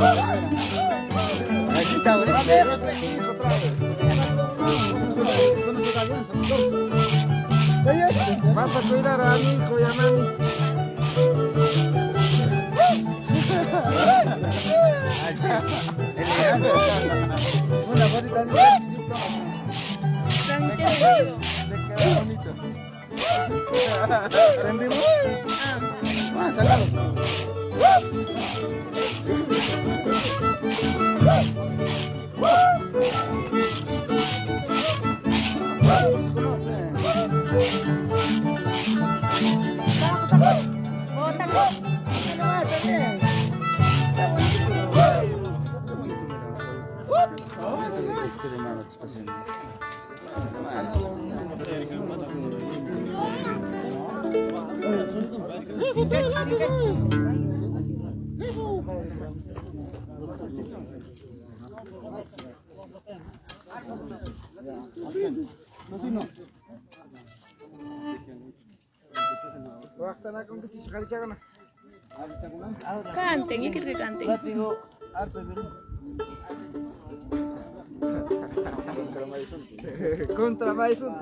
Aquí está, pero Vas a cuidar a mi hijo y a mami. una bolita de Tranquilo. Te queda bonito. ¿Prendimos? sácalo. Es que de mala tú estás haciendo. Canten, yo quiero que canten. Contra Maison.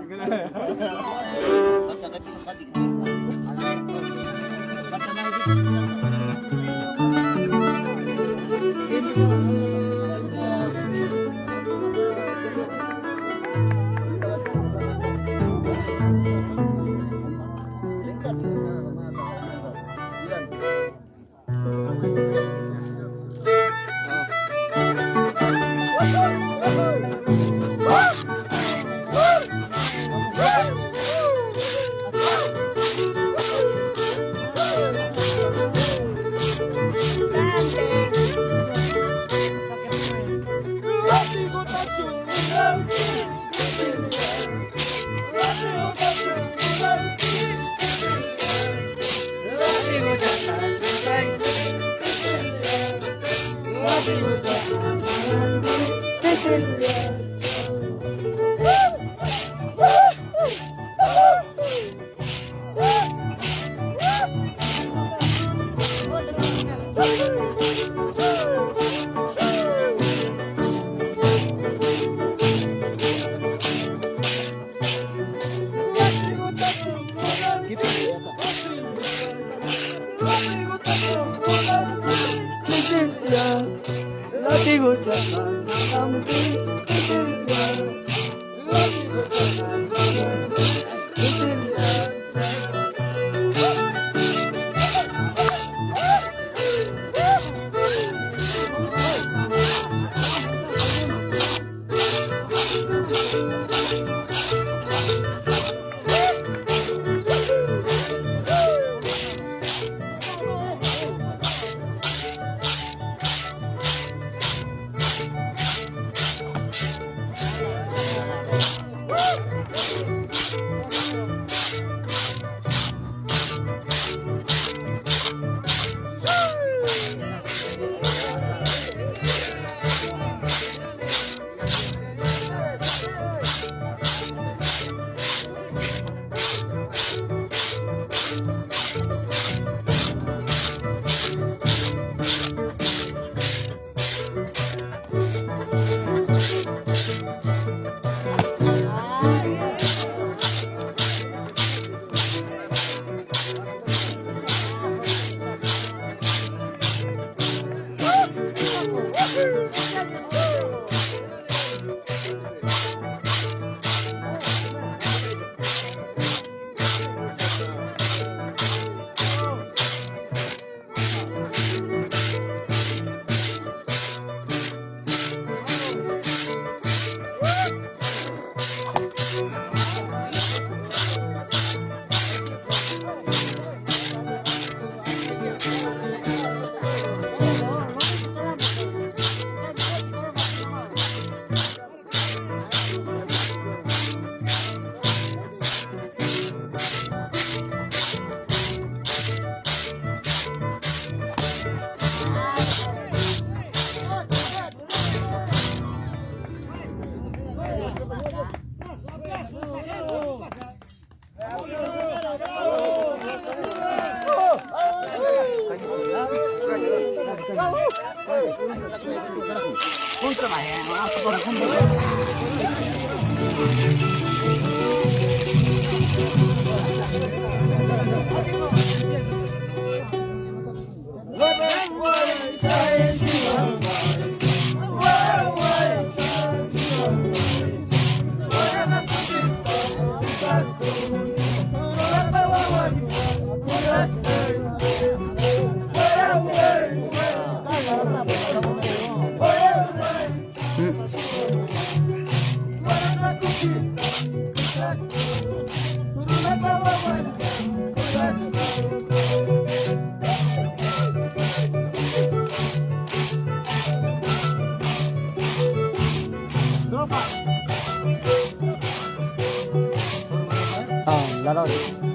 Lalo.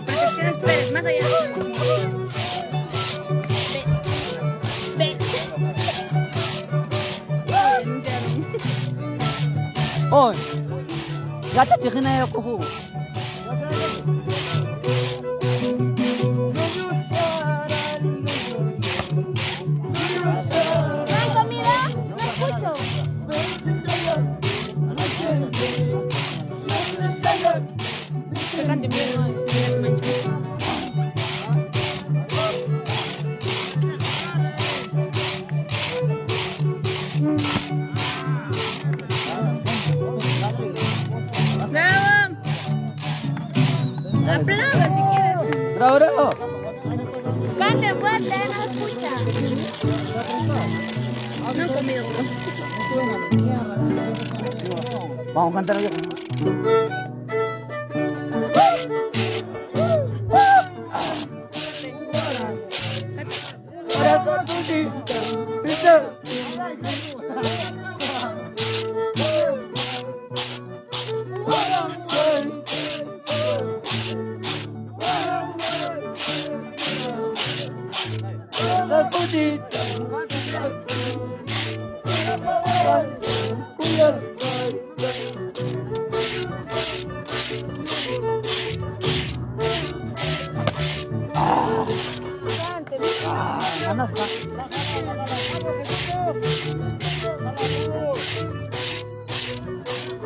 Protecciones Pérez, más allá. Ve. Oy. Gata chiquina yo cojo. ¿Hay comida? No escucho. Grande, bravo. Aplauda si quieres. Bravo, bravo. Cante fuerte, no escucha. No han comido, Vamos a cantar yo.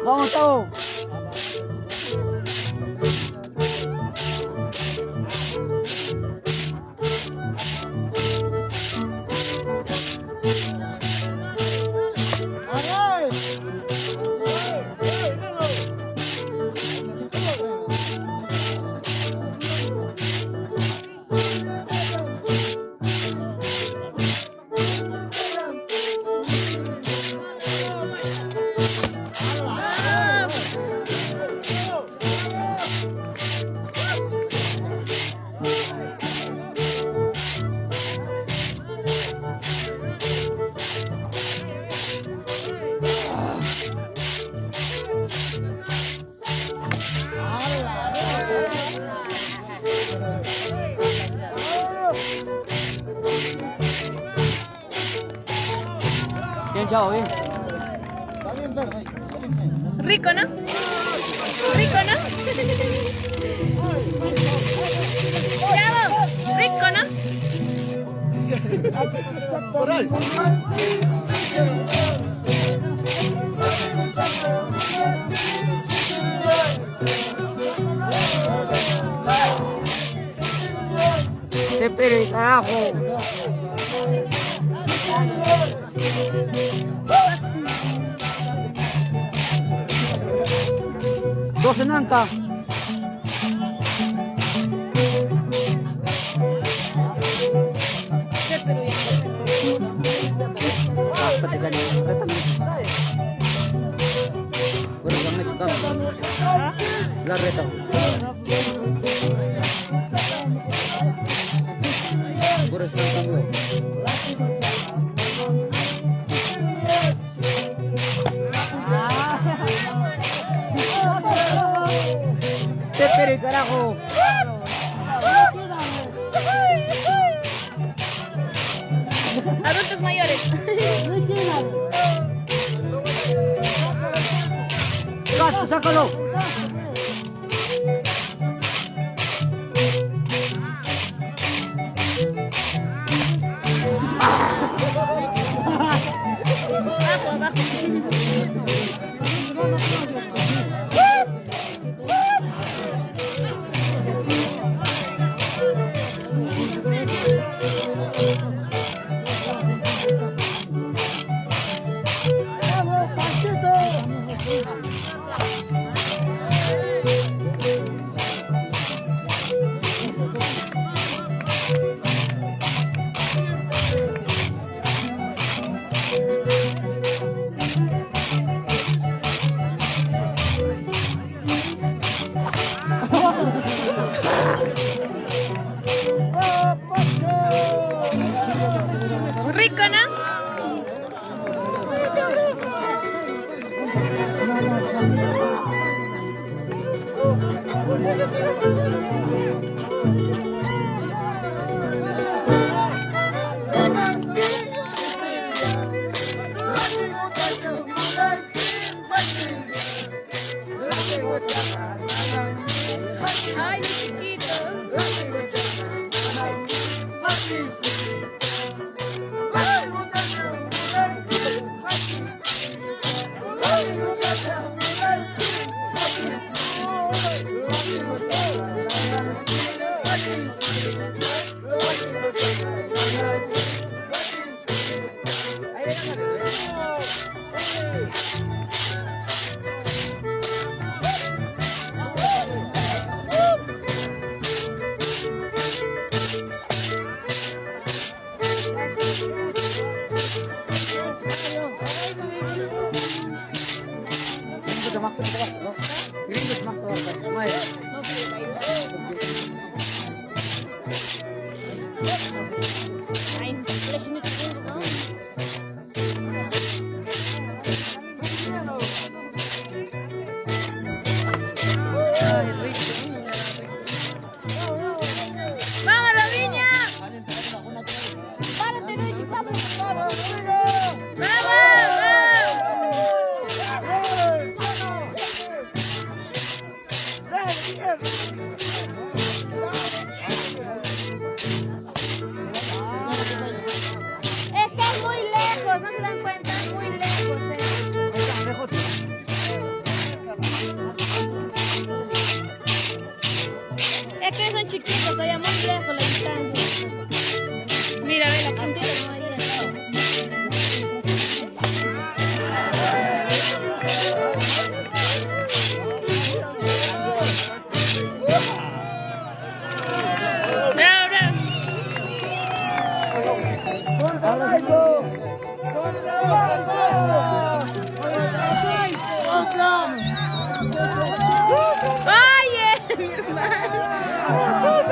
Vamos, Tavo. Bien, chao, bien. rico, ¿no? Rico, ¿no? Bravo, rico, ¿no? Por ahí. Te pere, carajo. Dos en anca. La reta. Por eso te pere, carajo. Adultos mayores. Gasto, sácalo. Gringos más todo. May. Ay, fresh meat, ¿no? Ay, rico. ¡Vámonos, Viña! ¡Párate, Luigi! ¡Vamos! ¡Vamos! Es que es muy lejos, no se dan cuenta, es muy lejos. Es que son chiquitos, todavía muy lejos la distancia. Mira, ve la cantidad de ahí. ¡Oye, mi hermano!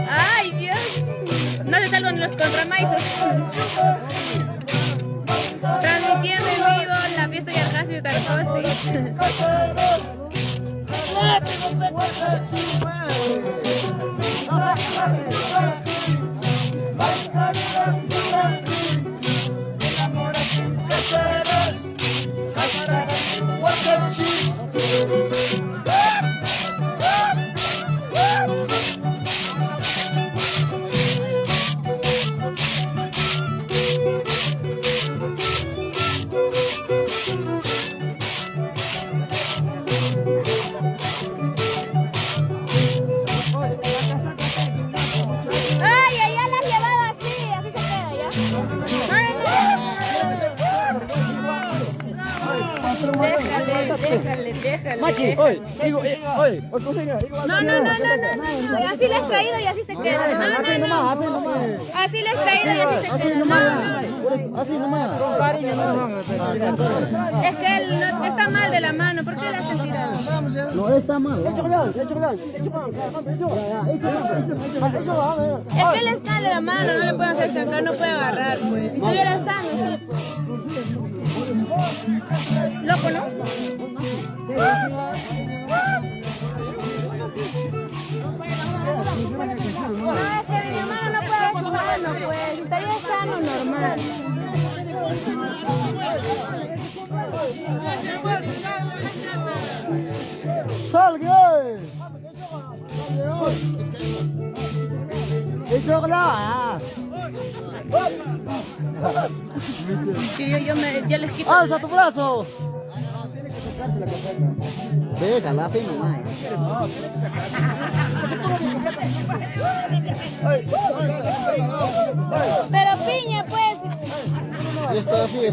¡Ay, Dios! No se salvan los contramaizos. Transmitiendo en vivo la fiesta de Argasio Carcosi. ¡Ay, allá la has llevado así! Así se queda ya. Déjale. Machi, oye, oye, cocina. No. Así le has traído y así se queda. Así nomás. Así le has traído y así se Así queda. nomás. Así nomás. Con cariño, no. Es que él no, está mal de la mano. ¿Por qué le hacen tirado? No está mal. Es que él está de la mano, no le pueden hacer sacar, no puede agarrar, pues. Si estuviera sano, sí, pues. Loco, ¿no? No, es que mi hermano no puede hacer mano, pues. Estaría sano, normal. Salga. Eso claro. Sí, yo les quito. ¡Alza tu brazo! Déjala así nomás. Pero piña, pues. Está así.